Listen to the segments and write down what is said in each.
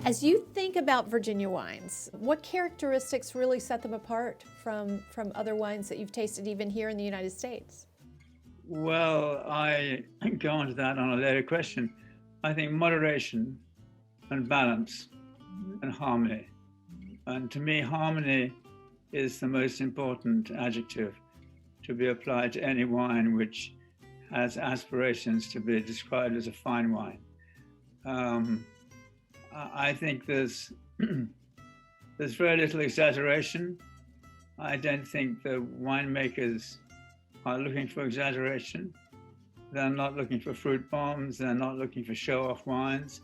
As you think about Virginia wines, what characteristics really set them apart from other wines that you've tasted even here in the United States? Well, I go on to that on a later question. I think moderation and balance and harmony. And to me, harmony is the most important adjective to be applied to any wine which has aspirations to be described as a fine wine. I think there's very little exaggeration. I don't think the winemakers are looking for exaggeration. They're not looking for fruit bombs. They're not looking for show-off wines.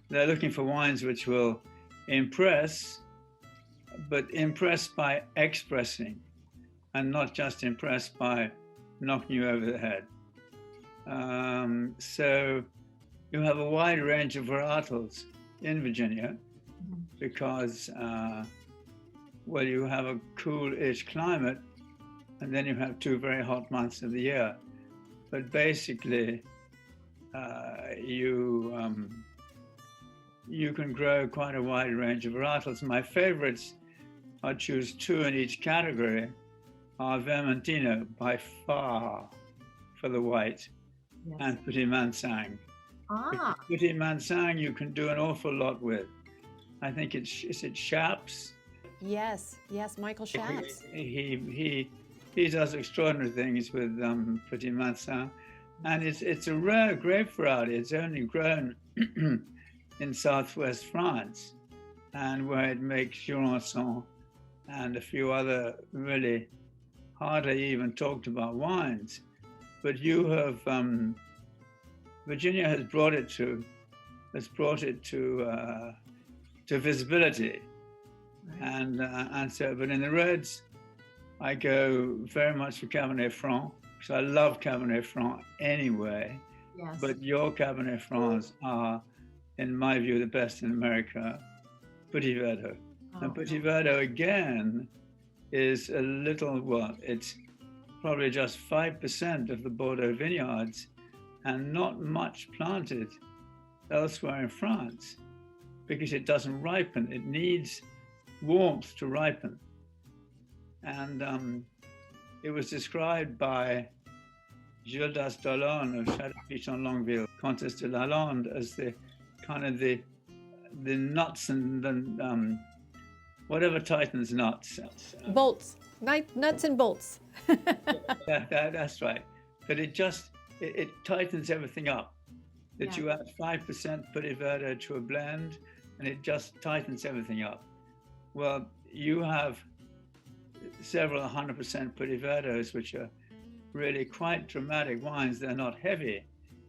They're looking for wines which will impress, but impress by expressing, and not just impress by knocking you over the head. So you have a wide range of varietals in Virginia because, well, you have a cool-ish climate, and then you have 2 very hot months of the year. But basically, you can grow quite a wide range of varietals. My favorites, I choose 2 in each category, are Vermentino by far for the white, yes, and Petit Mansang. Petit Mansang you can do an awful lot with. I think is it Shaps? Yes, Michael Shaps. He does extraordinary things with Petit Mansang, and it's a rare grape variety. It's only grown in southwest France, and where it makes Jurançon and a few other really hardly even talked about wines. But you have Virginia has brought it to visibility, right. And so, but in the reds, I go very much for Cabernet Franc, because I love Cabernet Franc anyway. Yes. But your Cabernet Francs are, in my view, the best in America. Petit Verdot. And Petit Verdot again is a little, well, it's probably just 5% of the Bordeaux vineyards, and not much planted elsewhere in France, because it doesn't ripen. It needs warmth to ripen. And it was described by Gildas Dollon of Château-Pichon-Longueville, Comtesse de Lalande, as the kind of the nuts and the whatever tightens nuts. Bolts, nuts and bolts. That's right. But it tightens everything up. That you add 5% Petit Verdot to a blend, and it just tightens everything up. Well, you have several 100% Petit Verdots, which are really quite dramatic wines. They're not heavy,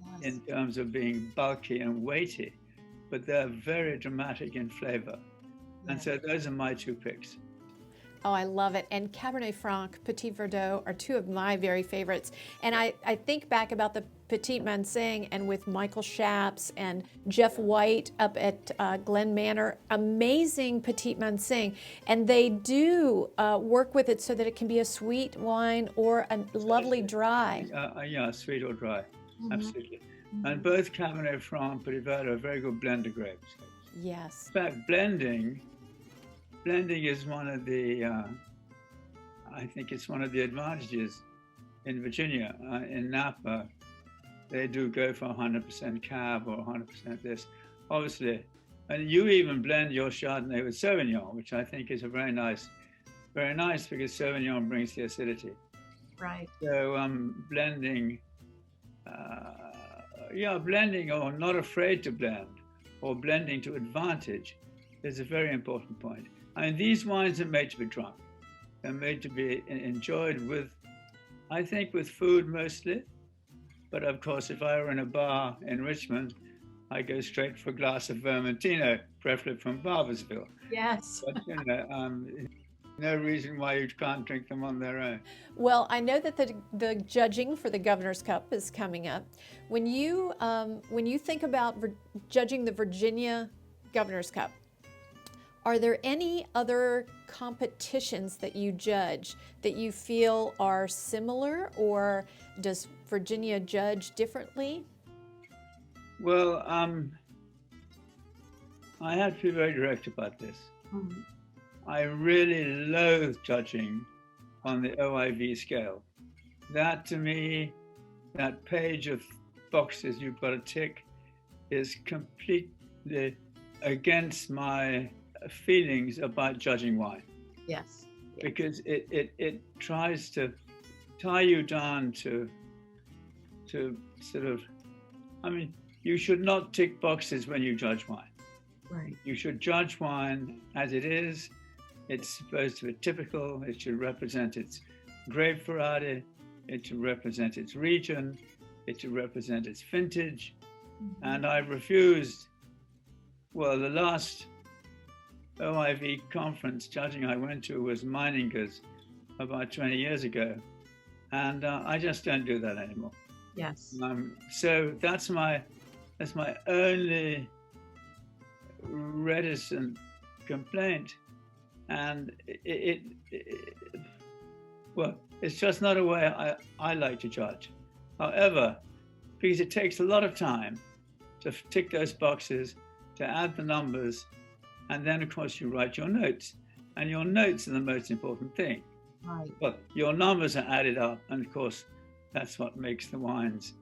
yes, in terms of being bulky and weighty, but they're very dramatic in flavor. Yes. And so those are my 2 picks. Oh, I love it. And Cabernet Franc, Petit Verdot are 2 of my very favorites. And I think back about the Petit Mansang and with Michael Shaps and Jeff White up at Glen Manor, amazing Petit Mansang. And they do work with it so that it can be a sweet wine or a lovely dry. Yeah, sweet or dry, absolutely. And both Cabernet Franc and Petit Verdot are very good blender grapes. Yes. In fact, blending is one of the, I think it's one of the advantages in Virginia. In Napa, they do go for 100% Cab or 100% this, obviously. And you even blend your Chardonnay with Sauvignon, which I think is a very nice, because Sauvignon brings the acidity. Right. So blending, blending or not afraid to blend, or blending to advantage is a very important point. I mean, these wines are made to be drunk. They're made to be enjoyed with, I think, with food mostly. But of course, if I were in a bar in Richmond, I go straight for a glass of Vermentino, preferably from Barbersville. Yes. But, no reason why you can't drink them on their own. Well, I know that the judging for the Governor's Cup is coming up. When you think about judging the Virginia Governor's Cup, are there any other competitions that you judge that you feel are similar, or does Virginia judge differently? Well, I have to be very direct about this. Mhm. I really loathe judging on the OIV scale. That to me, that page of boxes you've got to tick is completely against my feelings about judging wine, Yes. because it tries to tie you down to sort of, I mean, you should not tick boxes when you judge wine. Right. You should judge wine as it is. It's supposed to be typical. It should represent its grape variety. It should represent its region. It should represent its vintage. And I've refused, well, the last OIV conference judging I went to was Meininger's about 20 years ago. And I just don't do that anymore. Yes. So that's my only reticent complaint. And well, it's just not a way I like to judge. However, because it takes a lot of time to tick those boxes, to add the numbers, and then of course you write your notes. And your notes are the most important thing. Right. Well, your numbers are added up, and of course, that's what makes the wines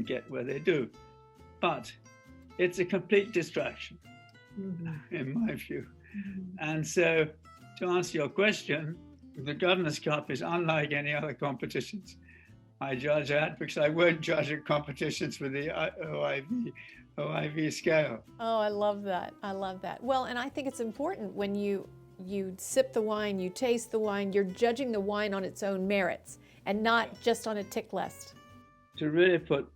get where they do. But it's a complete distraction, in my view. And so, to answer your question, the Governor's Cup is unlike any other competitions I judge at, because I won't judge at competitions with the OIV scale. Oh, I love that. I love that. Well, and I think it's important when you sip the wine, you taste the wine, you're judging the wine on its own merits and not just on a tick list. To really put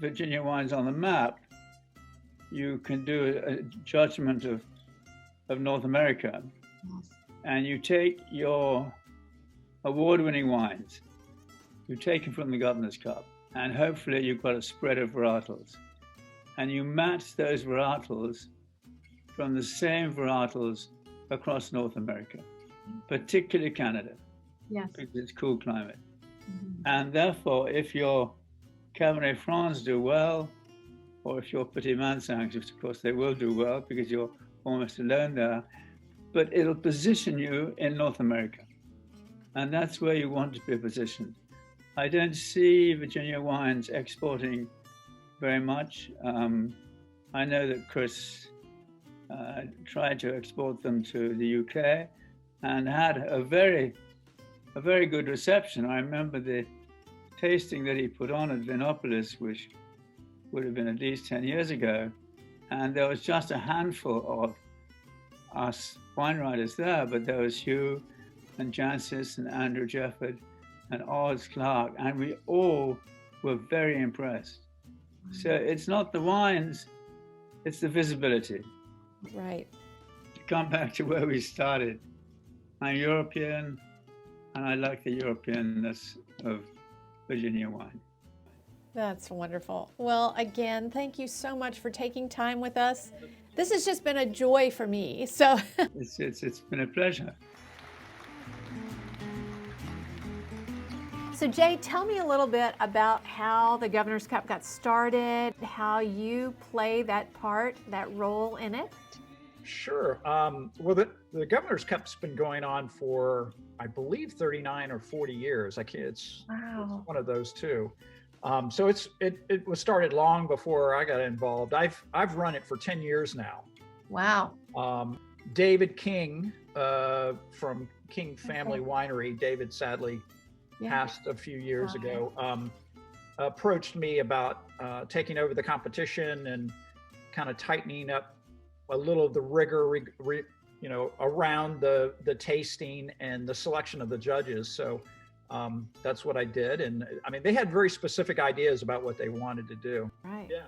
Virginia wines on the map, you can do a judgment of North America, and you take your award-winning wines, you take them from the Governor's Cup, and hopefully you've got a spread of varietals, and you match those varietals from the same varietals across North America, particularly Canada, Yes. because it's cool climate. And therefore, if your Cabernet Francs do well, or if your Petit Mansangs, which of course they will do well because you're almost alone there, but it'll position you in North America. And that's where you want to be positioned. I don't see Virginia wines exporting very much. I know that Chris tried to export them to the UK and had a very good reception. I remember the tasting that he put on at Vinopolis, which would have been at least 10 years ago. And there was just a handful of us wine writers there, but there was Hugh and Jancis and Andrew Jefford and Oz Clark, and we all were very impressed. So it's not the wines, it's the visibility. Right. To come back to where we started, I'm European, and I like the Europeanness of Virginia wine. That's wonderful. Well, again, thank you so much for taking time with us. This has just been a joy for me. So It's been a pleasure. So Jay, tell me a little bit about how the Governor's Cup got started, how you play that part, that role in it. Sure. Well, the Governor's Cup's been going on for, I believe, 39 or 40 years. It's one of those two. So it was started long before I got involved. I've run it for 10 years now. Wow. David King from King Family Winery, David sadly passed a few years ago, approached me about taking over the competition and kind of tightening up a little of the rigor, around the tasting and the selection of the judges. So that's what I did. And I mean, they had very specific ideas about what they wanted to do. Right. Yeah.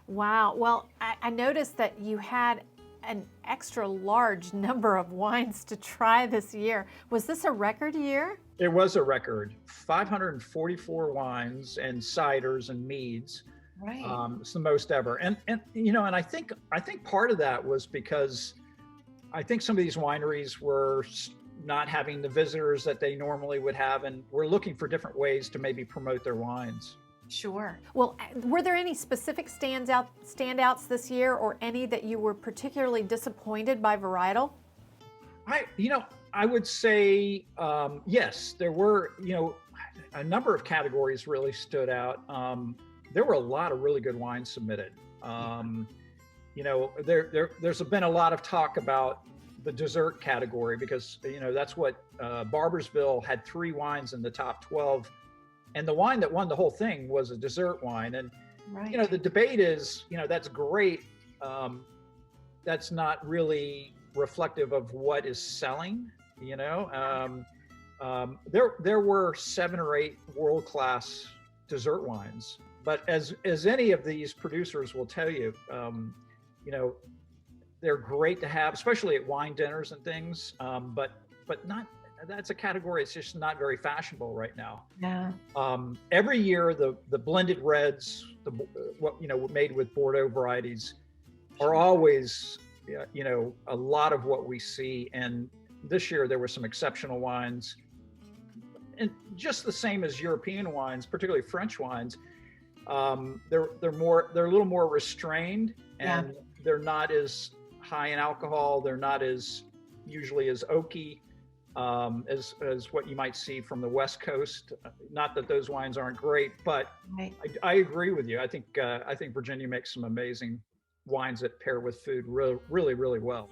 Wow. Well, I noticed that you had an extra large number of wines to try this year. Was this a record year? It was a record. 544 wines and ciders and meads. Right. It's the most ever. And I think part of that was because I think some of these wineries were not having the visitors that they normally would have, and we're looking for different ways to maybe promote their wines. Sure. Well, were there any specific standouts this year, or any that you were particularly disappointed by varietal? I would say yes. There were, a number of categories really stood out. There were a lot of really good wines submitted. There's been a lot of talk about the dessert category because that's what Barbersville had 3 wines in the top 12. And the wine that won the whole thing was a dessert wine. And, Right. the debate is, that's great. That's not really reflective of what is selling, There were 7 or 8 world-class dessert wines. But as any of these producers will tell you, they're great to have, especially at wine dinners and things. But not, that's a category that's just not very fashionable right now. Yeah. Every year, the blended reds, made with Bordeaux varieties, are always, a lot of what we see. And this year there were some exceptional wines, and just the same as European wines, particularly French wines. They're a little more restrained, and they're not as high in alcohol. They're not usually as oaky as what you might see from the West Coast. Not that those wines aren't great, but Right. I agree with you. I think Virginia makes some amazing wines that pair with food really, really, really well.